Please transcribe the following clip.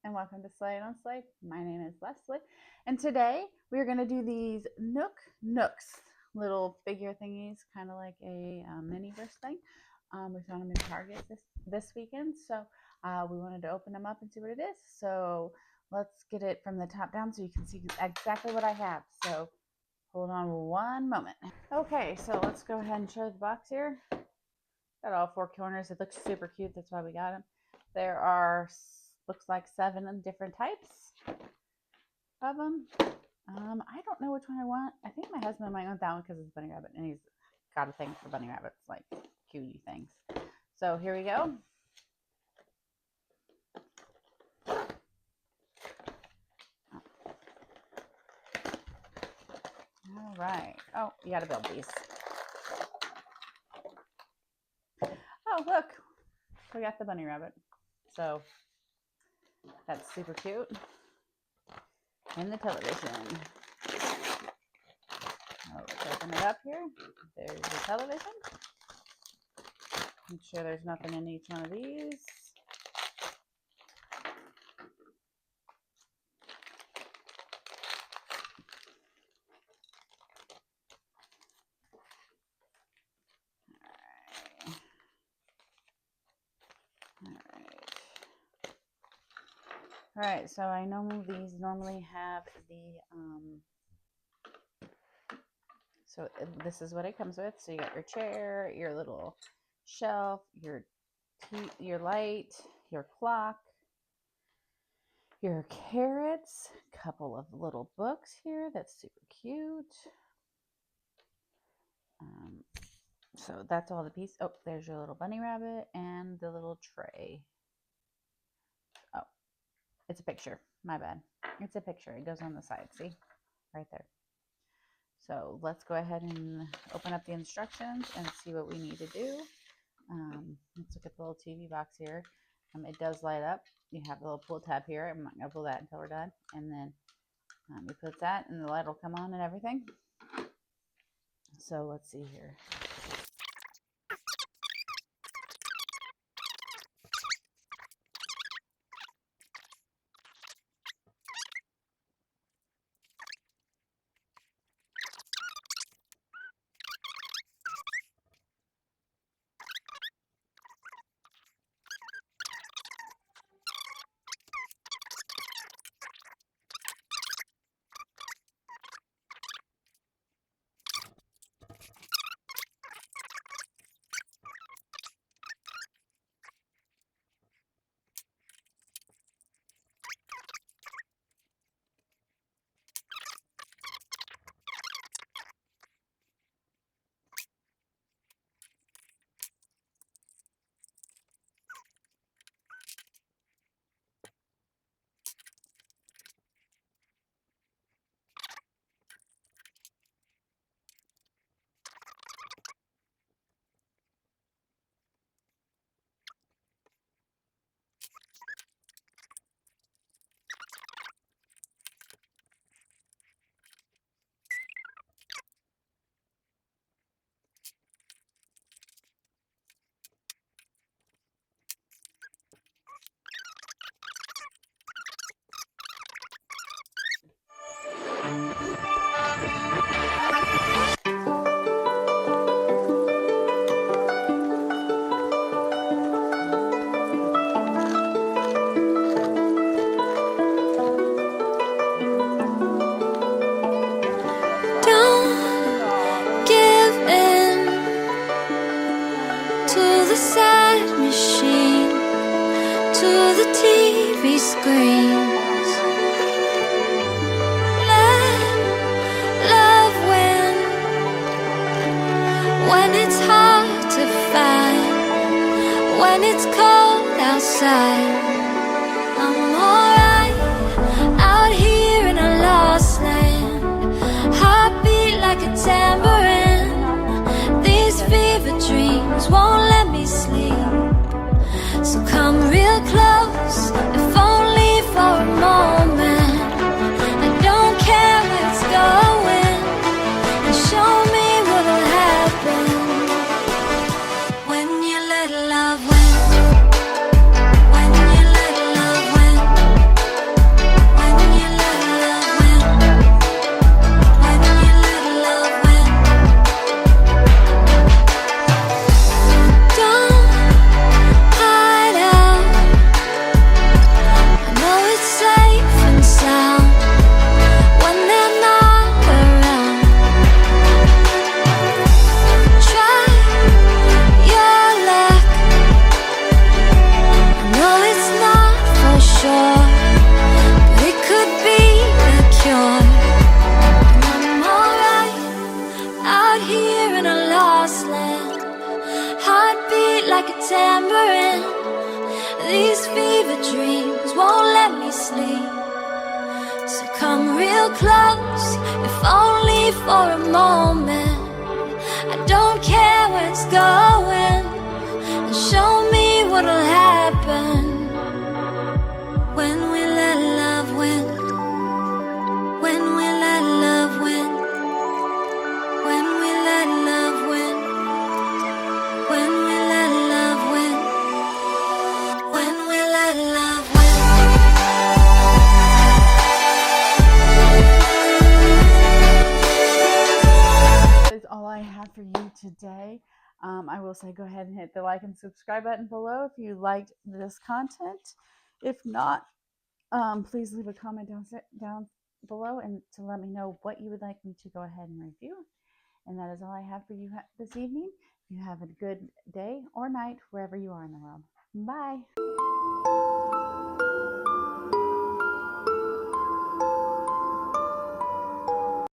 and welcome to Slade on Slade. My name is Leslie, and today we are going to do these Nook Nooks, little figure thingies, kind of like a mini-verse thing. We found them in Target this weekend, so we wanted to open them up and see what it is. So let's get it from the top down so you can see exactly what I have. So hold on one moment. Okay, so let's go ahead and show the box here. Got all four corners. It looks super cute. That's why we got them. There are, looks like 7 different types of them. I don't know which one I want. I think my husband might want that one because it's bunny rabbit, and he's got a thing for bunny rabbits, like cutie things. So here we go. All right. Oh, you got to build these. Oh, look. We got the bunny rabbit. So that's super cute. And the television. Oh, let's open it up here. There's the television. Make sure there's nothing in each one of these. All right, so I know these normally have the, so this is what it comes with. So you got your chair, your little shelf, your light, your clock, your carrots, a couple of little books here. That's super cute. So that's all the pieces. Oh, there's your little bunny rabbit and the little tray. Oh, it's a picture. My bad. It's a picture. It goes on the side. See? Right there. So let's go ahead and open up the instructions and see what we need to do. Let's look at the little TV box here. It does light up. You have a little pull tab here. I'm not going to pull that until we're done. And then you put that and the light will come on and everything. So let's see here. Screams. Let love win when it's hard to find, when it's cold outside. I'm alright out here in a lost land, heartbeat like a tambourine. These fever dreams won't let me sleep, so come real close, if only for a moment. I don't care where it's going, and show me what'll happen when you let love win. When you So come real close, if only for a moment. I don't care where it's going, and show me what'll happen when we let love win. When we let love win. When we let love win. When we let love win. When we let love win. That is all I have for you today. I will say go ahead and hit the like and subscribe button below if you liked this content. If not, please leave a comment down below and to let me know what you would like me to go ahead and review. And that is all I have for you this evening. You have a good day or night wherever you are in the world. Bye.